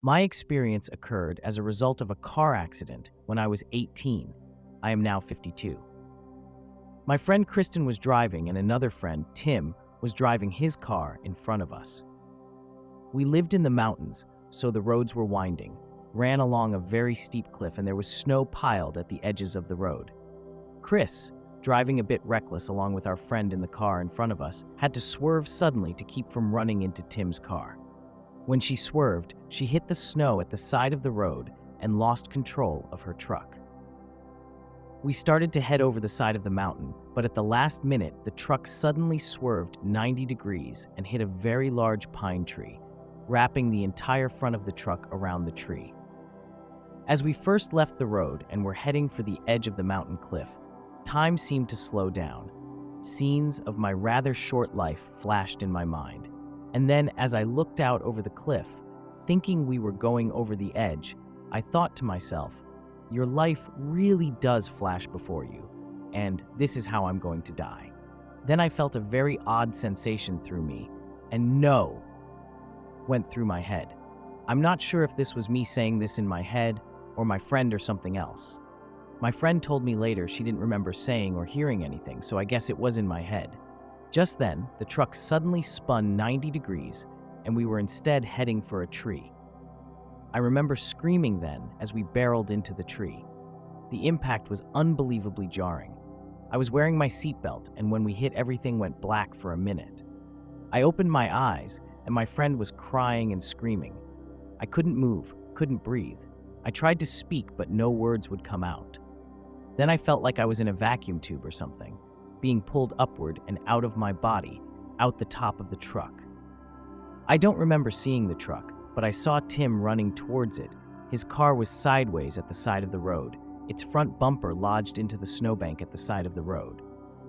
My experience occurred as a result of a car accident when I was 18. I am now 52. My friend Kristen was driving and another friend, Tim, was driving his car in front of us. We lived in the mountains, so the roads were winding, ran along a very steep cliff, and there was snow piled at the edges of the road. Chris, driving a bit reckless along with our friend in the car in front of us, had to swerve suddenly to keep from running into Tim's car. When she swerved, she hit the snow at the side of the road and lost control of her truck. We started to head over the side of the mountain, but at the last minute, the truck suddenly swerved 90 degrees and hit a very large pine tree, wrapping the entire front of the truck around the tree. As we first left the road and were heading for the edge of the mountain cliff, time seemed to slow down. Scenes of my rather short life flashed in my mind. And then, as I looked out over the cliff, thinking we were going over the edge, I thought to myself, your life really does flash before you, and this is how I'm going to die. Then I felt a very odd sensation through me, and no went through my head. I'm not sure if this was me saying this in my head or my friend or something else. My friend told me later she didn't remember saying or hearing anything, so I guess it was in my head. Just then, the truck suddenly spun 90 degrees, and we were instead heading for a tree. I remember screaming then as we barreled into the tree. The impact was unbelievably jarring. I was wearing my seatbelt, and when we hit, everything went black for a minute. I opened my eyes, and my friend was crying and screaming. I couldn't move, couldn't breathe. I tried to speak, but no words would come out. Then I felt like I was in a vacuum tube or something, being pulled upward and out of my body, out the top of the truck. I don't remember seeing the truck, but I saw Tim running towards it. His car was sideways at the side of the road, its front bumper lodged into the snowbank at the side of the road.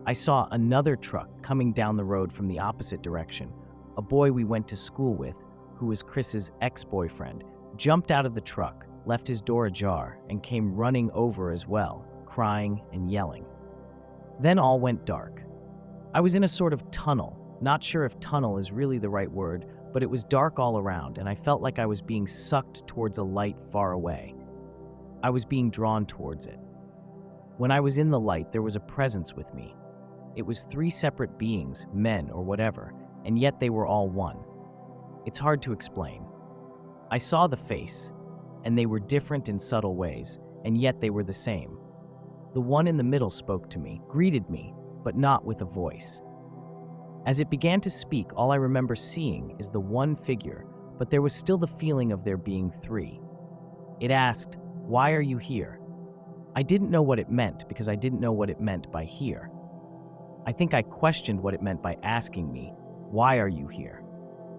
I saw another truck coming down the road from the opposite direction. A boy we went to school with, who was Chris's ex-boyfriend, jumped out of the truck, left his door ajar, and came running over as well, crying and yelling. Then all went dark. I was in a sort of tunnel. Not sure if tunnel is really the right word, but it was dark all around, and I felt like I was being sucked towards a light far away. I was being drawn towards it. When I was in the light, there was a presence with me. It was 3 separate beings, men or whatever, and yet they were all one. It's hard to explain. I saw the face, and they were different in subtle ways, and yet they were the same. The one in the middle spoke to me, greeted me, but not with a voice. As it began to speak, all I remember seeing is the one figure, but there was still the feeling of there being 3. It asked, "Why are you here?" I didn't know what it meant because I didn't know what it meant by here. I think I questioned what it meant by asking me, "Why are you here?"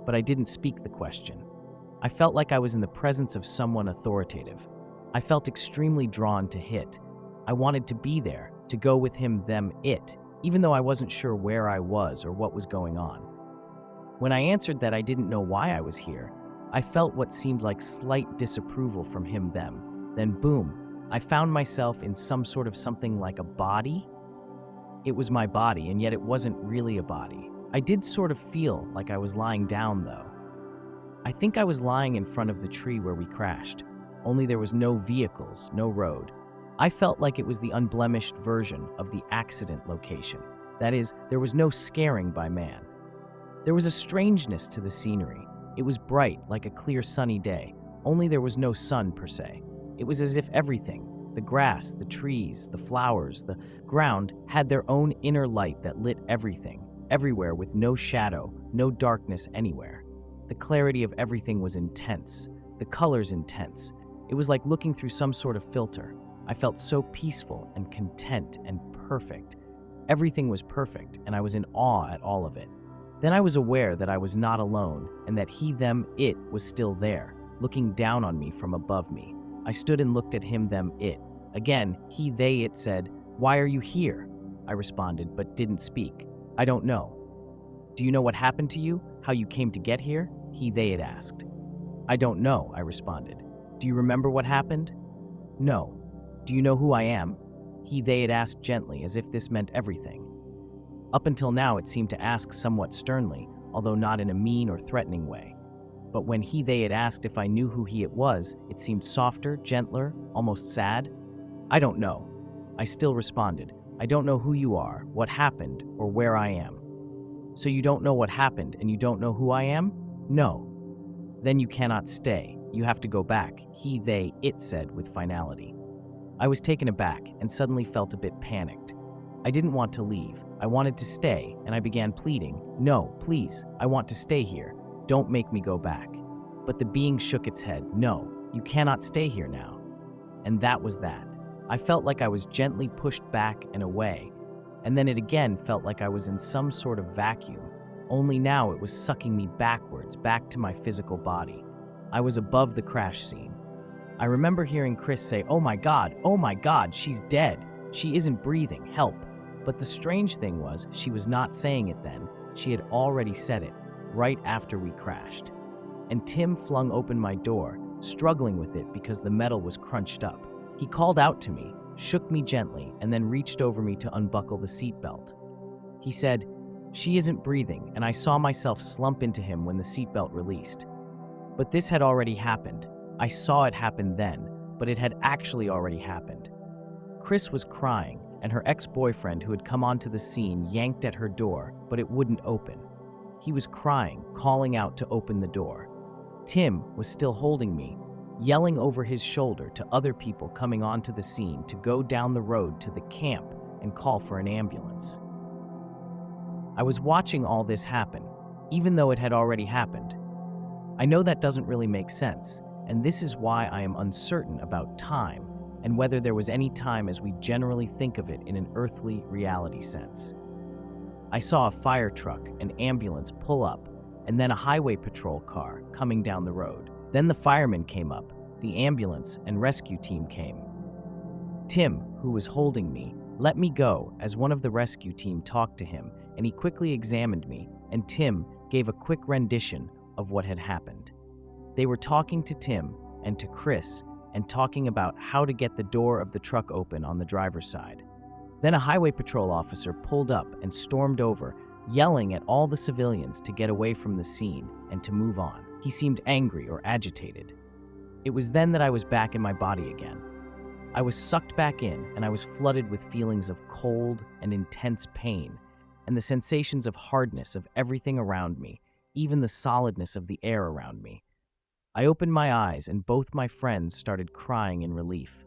But I didn't speak the question. I felt like I was in the presence of someone authoritative. I felt extremely drawn to it. I wanted to be there, to go with him, them, it, even though I wasn't sure where I was or what was going on. When I answered that I didn't know why I was here, I felt what seemed like slight disapproval from him, them. Then boom, I found myself in some sort of something like a body. It was my body, and yet it wasn't really a body. I did sort of feel like I was lying down, though. I think I was lying in front of the tree where we crashed, only there was no vehicles, no road. I felt like it was the unblemished version of the accident location. That is, there was no scaring by man. There was a strangeness to the scenery. It was bright, like a clear sunny day, only there was no sun per se. It was as if everything, the grass, the trees, the flowers, the ground, had their own inner light that lit everything, everywhere, with no shadow, no darkness anywhere. The clarity of everything was intense, the colors intense. It was like looking through some sort of filter. I felt so peaceful and content and perfect. Everything was perfect, and I was in awe at all of it. Then I was aware that I was not alone, and that he, them, it was still there, looking down on me from above me. I stood and looked at him, them, it. Again, he, they, it said, "Why are you here?" I responded, but didn't speak. "I don't know." "Do you know what happened to you? How you came to get here?" He, they, it asked. "I don't know," I responded. "Do you remember what happened?" "No." "Do you know who I am?" He, they, it asked gently, as if this meant everything. Up until now, it seemed to ask somewhat sternly, although not in a mean or threatening way. but when they had asked if I knew who it was, it seemed softer, gentler, almost sad. I don't know. I still responded. I don't know who you are, what happened, or where I am. So you don't know what happened and you don't know who I am? No. Then you cannot stay. You have to go back, it said with finality. I was taken aback and suddenly felt a bit panicked. I didn't want to leave. I wanted to stay, and I began pleading, no, please, I want to stay here. Don't make me go back. But the being shook its head. No, you cannot stay here now. And that was that. I felt like I was gently pushed back and away, and then it again felt like I was in some sort of vacuum, only now it was sucking me backwards, back to my physical body. I was above the crash scene. I remember hearing Chris say, oh my God, she's dead. She isn't breathing, help. But the strange thing was, she was not saying it then. She had already said it, right after we crashed. And Tim flung open my door, struggling with it because the metal was crunched up. He called out to me, shook me gently, and then reached over me to unbuckle the seatbelt. He said, she isn't breathing, and I saw myself slump into him when the seatbelt released. But this had already happened. I saw it happen then, but it had actually already happened. Chris was crying, and her ex-boyfriend who had come onto the scene yanked at her door, but it wouldn't open. He was crying, calling out to open the door. Tim was still holding me, yelling over his shoulder to other people coming onto the scene to go down the road to the camp and call for an ambulance. I was watching all this happen, even though it had already happened. I know that doesn't really make sense, and this is why I am uncertain about time and whether there was any time as we generally think of it in an earthly reality sense. I saw a fire truck, an ambulance pull up, and then a highway patrol car coming down the road. Then the firemen came up, the ambulance and rescue team came. Tim, who was holding me, let me go as one of the rescue team talked to him, and he quickly examined me, and Tim gave a quick rendition of what had happened. They were talking to Tim and to Chris and talking about how to get the door of the truck open on the driver's side. Then a highway patrol officer pulled up and stormed over, yelling at all the civilians to get away from the scene and to move on. He seemed angry or agitated. It was then that I was back in my body again. I was sucked back in, and I was flooded with feelings of cold and intense pain, and the sensations of hardness of everything around me, even the solidness of the air around me. I opened my eyes, and both my friends started crying in relief.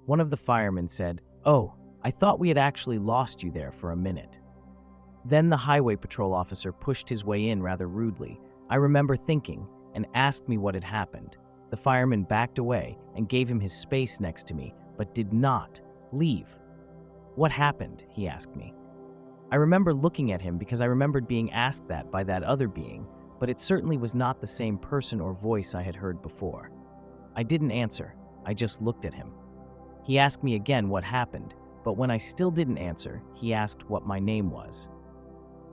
One of the firemen said, "Oh, I thought we had actually lost you there for a minute." Then the highway patrol officer pushed his way in rather rudely. I remember thinking, and asked me what had happened. The fireman backed away and gave him his space next to me, but did not leave. "What happened?" he asked me. I remember looking at him because I remembered being asked that by that other being, but it certainly was not the same person or voice I had heard before. I didn't answer. I just looked at him. He asked me again what happened, but when I still didn't answer, he asked what my name was.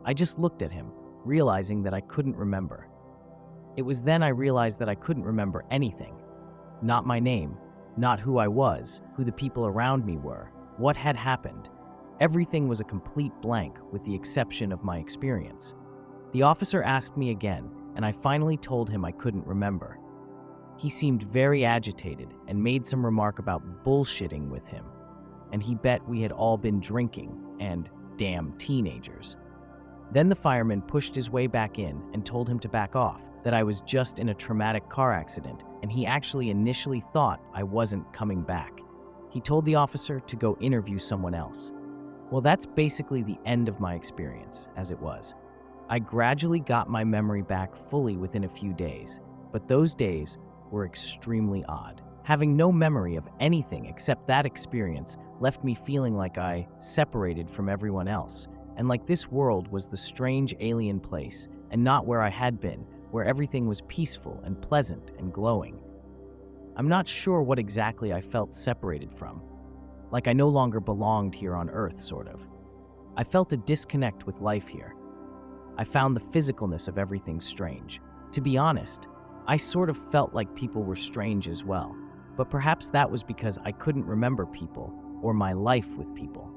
I just looked at him, realizing that I couldn't remember. It was then I realized that I couldn't remember anything. Not my name, not who I was, who the people around me were, what had happened. Everything was a complete blank with the exception of my experience. The officer asked me again, and I finally told him I couldn't remember. He seemed very agitated and made some remark about bullshitting with him, and he bet we had all been drinking and, damn teenagers. Then the fireman pushed his way back in and told him to back off, that I was just in a traumatic car accident, and he actually initially thought I wasn't coming back. He told the officer to go interview someone else. Well, that's basically the end of my experience, as it was. I gradually got my memory back fully within a few days, but those days were extremely odd. Having no memory of anything except that experience left me feeling like I separated from everyone else, and like this world was the strange alien place and not where I had been, where everything was peaceful and pleasant and glowing. I'm not sure what exactly I felt separated from, like I no longer belonged here on Earth, sort of. I felt a disconnect with life here. I found the physicalness of everything strange. To be honest, I sort of felt like people were strange as well, but perhaps that was because I couldn't remember people or my life with people.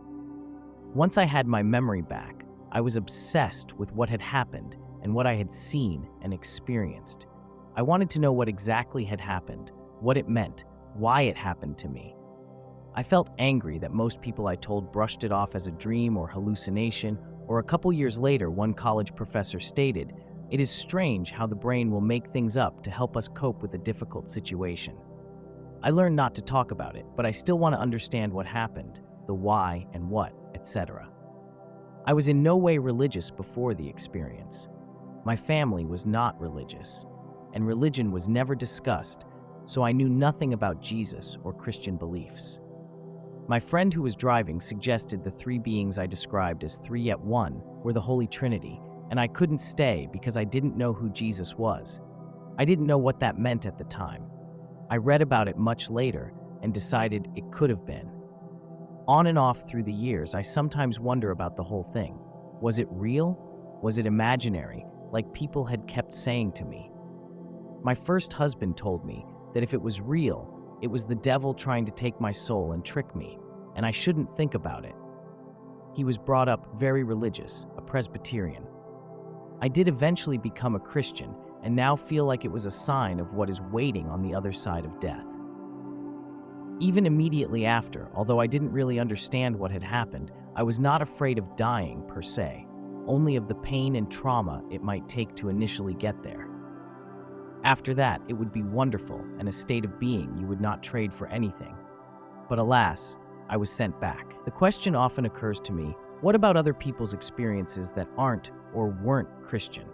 Once I had my memory back, I was obsessed with what had happened and what I had seen and experienced. I wanted to know what exactly had happened, what it meant, why it happened to me. I felt angry that most people I told brushed it off as a dream or hallucination, or a couple years later, one college professor stated, "It is strange how the brain will make things up to help us cope with a difficult situation." I learned not to talk about it, but I still want to understand what happened, the why and what, etc. I was in no way religious before the experience. My family was not religious, and religion was never discussed, so I knew nothing about Jesus or Christian beliefs. My friend who was driving suggested the three beings I described as three yet one were the Holy Trinity, and I couldn't stay because I didn't know who Jesus was. I didn't know what that meant at the time. I read about it much later and decided it could have been. On and off through the years, I sometimes wonder about the whole thing. Was it real? Was it imaginary, like people had kept saying to me? My first husband told me that if it was real, it was the devil trying to take my soul and trick me, and I shouldn't think about it. He was brought up very religious, a Presbyterian. I did eventually become a Christian, and now feel like it was a sign of what is waiting on the other side of death. Even immediately after, although I didn't really understand what had happened, I was not afraid of dying per se, only of the pain and trauma it might take to initially get there. After that, it would be wonderful and a state of being you would not trade for anything. But alas, I was sent back. The question often occurs to me, what about other people's experiences that aren't or weren't Christian?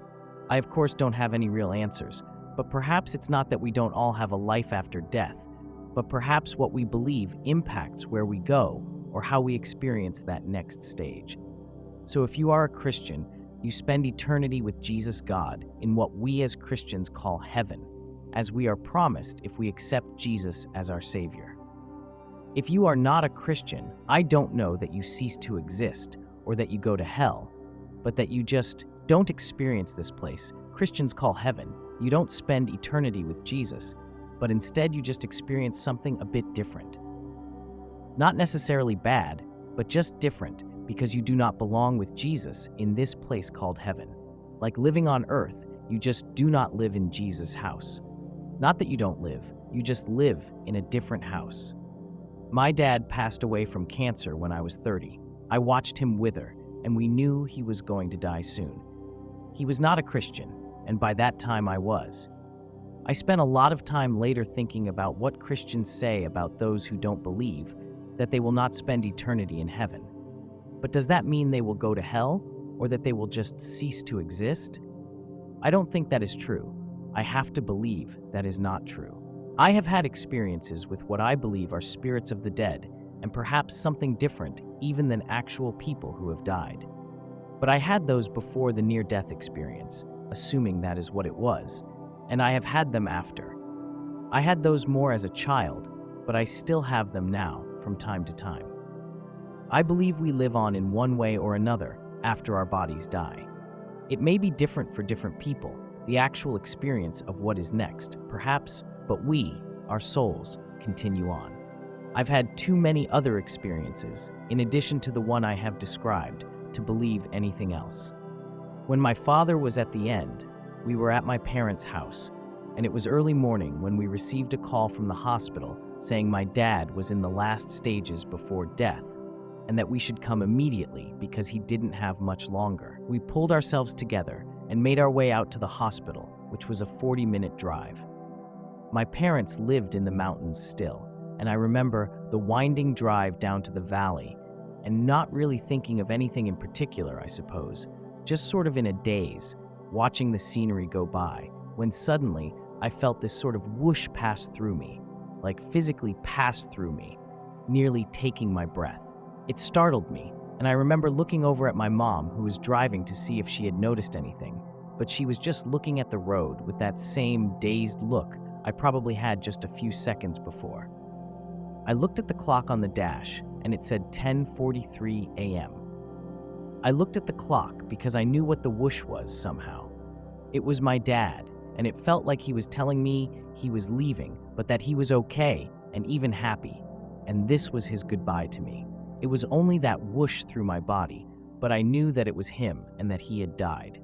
I of course don't have any real answers, but perhaps it's not that we don't all have a life after death, but perhaps what we believe impacts where we go or how we experience that next stage. So if you are a Christian, you spend eternity with Jesus God in what we as Christians call heaven, as we are promised if we accept Jesus as our Savior. If you are not a Christian, I don't know that you cease to exist or that you go to hell, but that you just don't experience this place Christians call heaven. You don't spend eternity with Jesus, but instead you just experience something a bit different. Not necessarily bad, but just different because you do not belong with Jesus in this place called heaven. Like living on earth, you just do not live in Jesus' house. Not that you don't live, you just live in a different house. My dad passed away from cancer when I was 30. I watched him wither, and we knew he was going to die soon. He was not a Christian, and by that time I was. I spent a lot of time later thinking about what Christians say about those who don't believe that they will not spend eternity in heaven. But does that mean they will go to hell, or that they will just cease to exist? I don't think that is true. I have to believe that is not true. I have had experiences with what I believe are spirits of the dead, and perhaps something different even than actual people who have died. But I had those before the near-death experience, assuming that is what it was, and I have had them after. I had those more as a child, but I still have them now from time to time. I believe we live on in one way or another after our bodies die. It may be different for different people, the actual experience of what is next, perhaps, but we, our souls, continue on. I've had too many other experiences, in addition to the one I have described, to believe anything else. When my father was at the end, we were at my parents' house, and it was early morning when we received a call from the hospital saying my dad was in the last stages before death, and that we should come immediately because he didn't have much longer. We pulled ourselves together and made our way out to the hospital, which was a 40-minute drive. My parents lived in the mountains still, and I remember the winding drive down to the valley, and not really thinking of anything in particular, I suppose, just sort of in a daze, watching the scenery go by, when suddenly I felt this sort of whoosh pass through me, like physically pass through me, nearly taking my breath. It startled me, and I remember looking over at my mom, who was driving, to see if she had noticed anything, but she was just looking at the road with that same dazed look I probably had just a few seconds before. I looked at the clock on the dash, and it said 10:43 a.m. I looked at the clock because I knew what the whoosh was somehow. It was my dad, and it felt like he was telling me he was leaving, but that he was okay and even happy, and this was his goodbye to me. It was only that whoosh through my body, but I knew that it was him and that he had died.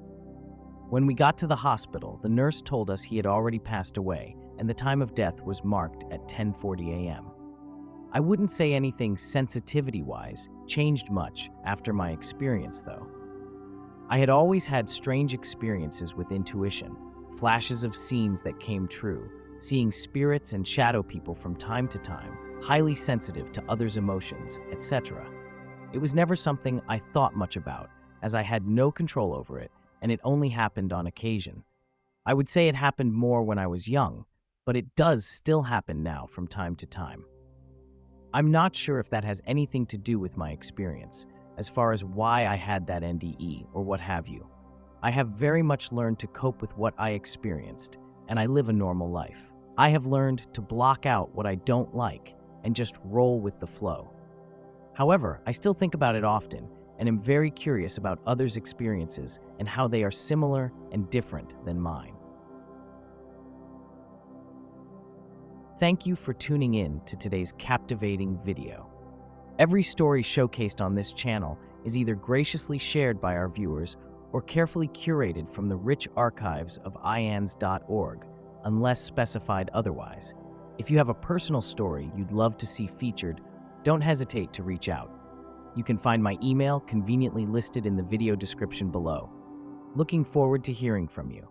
When we got to the hospital, the nurse told us he had already passed away, and the time of death was marked at 10:40 a.m. I wouldn't say anything sensitivity-wise changed much after my experience, though. I had always had strange experiences with intuition, flashes of scenes that came true, seeing spirits and shadow people from time to time, highly sensitive to others' emotions, etc. It was never something I thought much about, as I had no control over it, and it only happened on occasion. I would say it happened more when I was young, but it does still happen now from time to time. I'm not sure if that has anything to do with my experience, as far as why I had that NDE or what have you. I have very much learned to cope with what I experienced, and I live a normal life. I have learned to block out what I don't like and just roll with the flow. However, I still think about it often and am very curious about others' experiences and how they are similar and different than mine. Thank you for tuning in to today's captivating video. Every story showcased on this channel is either graciously shared by our viewers or carefully curated from the rich archives of ians.org, unless specified otherwise. If you have a personal story you'd love to see featured, don't hesitate to reach out. You can find my email conveniently listed in the video description below. Looking forward to hearing from you.